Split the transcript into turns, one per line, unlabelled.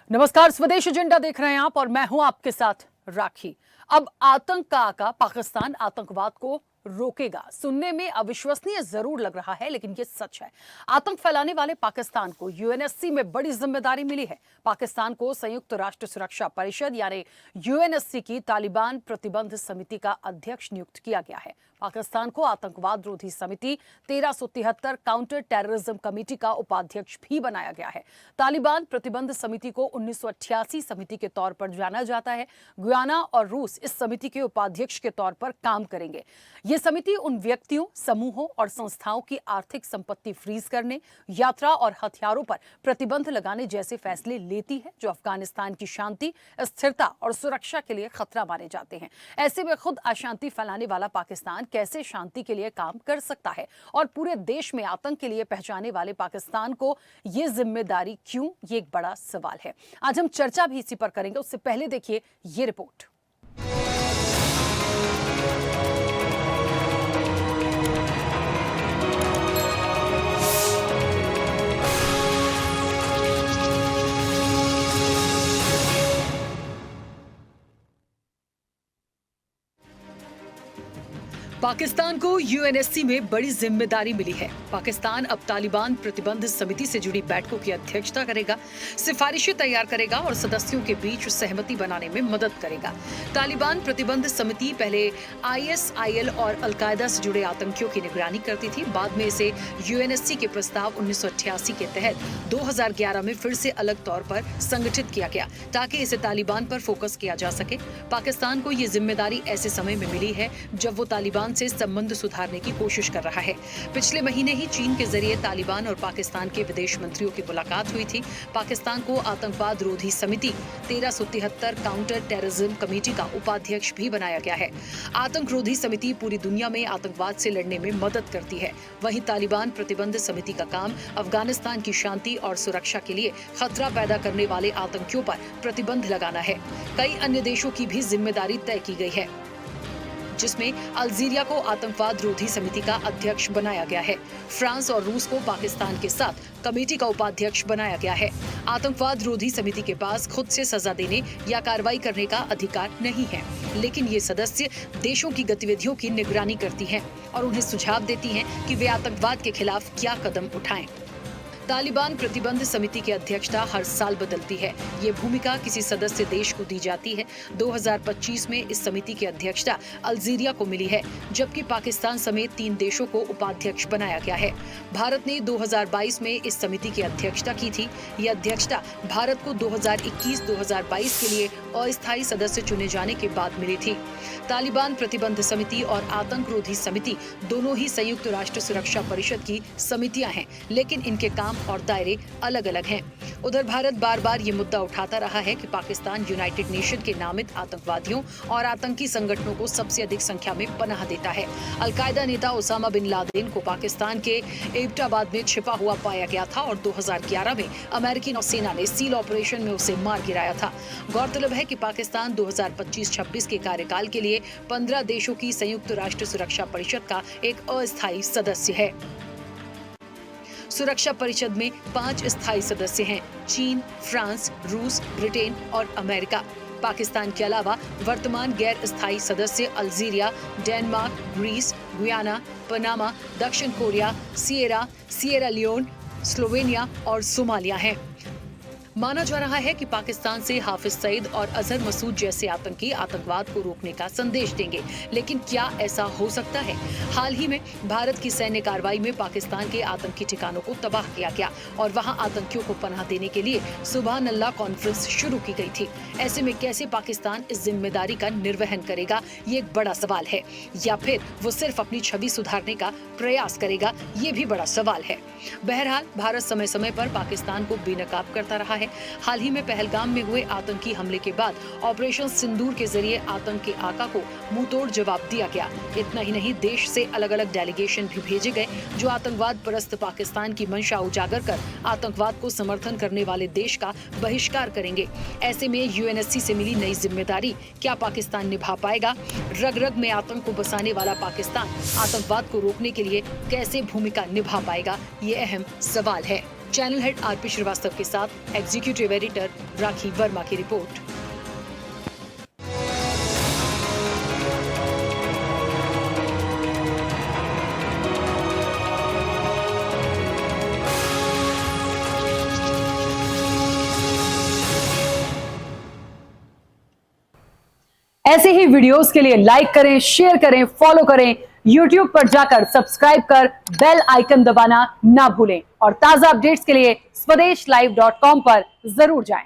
नमस्कार, स्वदेश एजेंडा देख रहे हैं आप और मैं हूं आपके साथ राखी। अब आतंक का आका पाकिस्तान आतंकवाद को रोकेगा। सुनने में अविश्वसनीय जरूर लग रहा है, लेकिन ये सच है। आतंक फैलाने वाले पाकिस्तान को यूएनएससी में बड़ी जिम्मेदारी मिली है। पाकिस्तान को संयुक्त राष्ट्र सुरक्षा परिषद यानी यूएनएससी की तालिबान प्रतिबंध समिति का अध्यक्ष नियुक्त किया गया है। पाकिस्तान को आतंकवाद रोधी समिति 1373 काउंटर टेररिज्म कमेटी का उपाध्यक्ष भी बनाया गया है। तालिबान प्रतिबंध समिति को 1988 समिति के तौर पर जाना जाता है। गुयाना और रूस इस समिति के उपाध्यक्ष के तौर पर काम करेंगे। यह समिति उन व्यक्तियों, समूहों और संस्थाओं की आर्थिक संपत्ति फ्रीज करने, यात्रा और हथियारों पर प्रतिबंध लगाने जैसे फैसले लेती है जो अफगानिस्तान की शांति, स्थिरता और सुरक्षा के लिए खतरा माने जाते हैं। ऐसे में खुद अशांति फैलाने वाला पाकिस्तान कैसे शांति के लिए काम कर सकता है और पूरे देश में आतंक के लिए पहचाने वाले पाकिस्तान को यह जिम्मेदारी क्यों, ये एक बड़ा सवाल है। आज हम चर्चा भी इसी पर करेंगे। उससे पहले देखिए ये रिपोर्ट। पाकिस्तान को यूएनएससी में बड़ी जिम्मेदारी मिली है। पाकिस्तान अब तालिबान प्रतिबंध समिति से जुड़ी बैठकों की अध्यक्षता करेगा, सिफारिशें तैयार करेगा और सदस्यों के बीच सहमति बनाने में मदद करेगा। तालिबान प्रतिबंध समिति पहले आईएसआईएल और अलकायदा से जुड़े आतंकियों की निगरानी करती थी। बाद में इसे यूएनएससी के प्रस्ताव 1988 के तहत 2011 में फिर से अलग तौर पर संगठित किया गया ताकि इसे तालिबान पर फोकस किया जा सके। पाकिस्तान को ये जिम्मेदारी ऐसे समय में मिली है जब वो तालिबान से संबंध सुधारने की कोशिश कर रहा है। पिछले महीने ही चीन के जरिए तालिबान और पाकिस्तान के विदेश मंत्रियों की मुलाकात हुई थी। पाकिस्तान को आतंकवाद रोधी समिति 1373 काउंटर टेररिज्म कमेटी का उपाध्यक्ष भी बनाया गया है। आतंक रोधी समिति पूरी दुनिया में आतंकवाद से लड़ने में मदद करती है। वहीं तालिबान प्रतिबंध समिति का काम अफगानिस्तान की शांति और सुरक्षा के लिए खतरा पैदा करने वाले आतंकियों पर प्रतिबंध लगाना है। कई अन्य देशों की भी जिम्मेदारी तय की गई है, जिसमें अल्जीरिया को आतंकवाद रोधी समिति का अध्यक्ष बनाया गया है। फ्रांस और रूस को पाकिस्तान के साथ कमेटी का उपाध्यक्ष बनाया गया है। आतंकवाद रोधी समिति के पास खुद से सजा देने या कार्रवाई करने का अधिकार नहीं है, लेकिन ये सदस्य देशों की गतिविधियों की निगरानी करती हैं और उन्हें सुझाव देती हैं कि वे आतंकवाद के खिलाफ क्या कदम उठाएं। तालिबान प्रतिबंध समिति की अध्यक्षता हर साल बदलती है। ये भूमिका किसी सदस्य देश को दी जाती है। 2025 में इस समिति की अध्यक्षता अल्जीरिया को मिली है, जबकि पाकिस्तान समेत 3 देशों को उपाध्यक्ष बनाया गया है। भारत ने 2022 में इस समिति की अध्यक्षता की थी। ये अध्यक्षता भारत को 2021-2022 के लिए अस्थायी सदस्य चुने जाने के बाद मिली थी। तालिबान प्रतिबंध समिति और आतंक रोधी समिति दोनों ही संयुक्त राष्ट्र सुरक्षा परिषद की समितियां हैं, लेकिन इनके काम और दायरे अलग अलग हैं। उधर भारत बार बार ये मुद्दा उठाता रहा है कि पाकिस्तान यूनाइटेड नेशन के नामित आतंकवादियों और आतंकी संगठनों को सबसे अधिक संख्या में पनाह देता है। अलकायदा नेता ओसामा बिन लादेन को पाकिस्तान के एबटाबाद में छिपा हुआ पाया गया था और 2011 में अमेरिकी नौसेना ने सील ऑपरेशन में उसे मार गिराया था। गौरतलब है कि पाकिस्तान 2025-26 के कार्यकाल के लिए 15 देशों की संयुक्त राष्ट्र सुरक्षा परिषद का एक अस्थायी सदस्य है। सुरक्षा परिषद में 5 स्थायी सदस्य हैं: चीन, फ्रांस, रूस, ब्रिटेन और अमेरिका। पाकिस्तान के अलावा वर्तमान गैर स्थायी सदस्य Algeria, Denmark, Greece, Guyana, Panama, दक्षिण कोरिया, सिएरा लियोन, स्लोवेनिया और सोमालिया हैं। माना जा रहा है कि पाकिस्तान से हाफिज सईद और अजहर मसूद जैसे आतंकी आतंकवाद को रोकने का संदेश देंगे, लेकिन क्या ऐसा हो सकता है? हाल ही में भारत की सैन्य कार्रवाई में पाकिस्तान के आतंकी ठिकानों को तबाह किया गया और वहां आतंकियों को पनाह देने के लिए सुबहान अल्लाह कॉन्फ्रेंस शुरू की गई थी। ऐसे में कैसे पाकिस्तान इस जिम्मेदारी का निर्वहन करेगा, ये एक बड़ा सवाल है, या फिर वो सिर्फ अपनी छवि सुधारने का प्रयास करेगा, ये भी बड़ा सवाल है। बहरहाल भारत समय समय पर पाकिस्तान को बेनकाब करता रहा है। हाल ही में पहलगाम में हुए आतंकी हमले के बाद ऑपरेशन सिंदूर के जरिए आतंक के आका को मुंहतोड़ जवाब दिया गया। इतना ही नहीं, देश से अलग अलग डेलीगेशन भी भेजे गए जो आतंकवाद परस्त पाकिस्तान की मंशा उजागर कर आतंकवाद को समर्थन करने वाले देश का बहिष्कार करेंगे। ऐसे में यूएनएससी से मिली नई जिम्मेदारी क्या पाकिस्तान निभा पाएगा? रग रग में आतंक को बसाने वाला पाकिस्तान आतंकवाद को रोकने के लिए कैसे भूमिका निभा पाएगा, ये अहम सवाल है। चैनल हेड आरपी श्रीवास्तव के साथ एग्जीक्यूटिव एडिटर राखी वर्मा की रिपोर्ट।
ऐसे ही वीडियोस के लिए लाइक करें, शेयर करें, फॉलो करें। YouTube पर जाकर सब्सक्राइब कर बेल आइकन दबाना ना भूलें और ताजा अपडेट्स के लिए स्वदेशलाइव.com पर जरूर जाएं।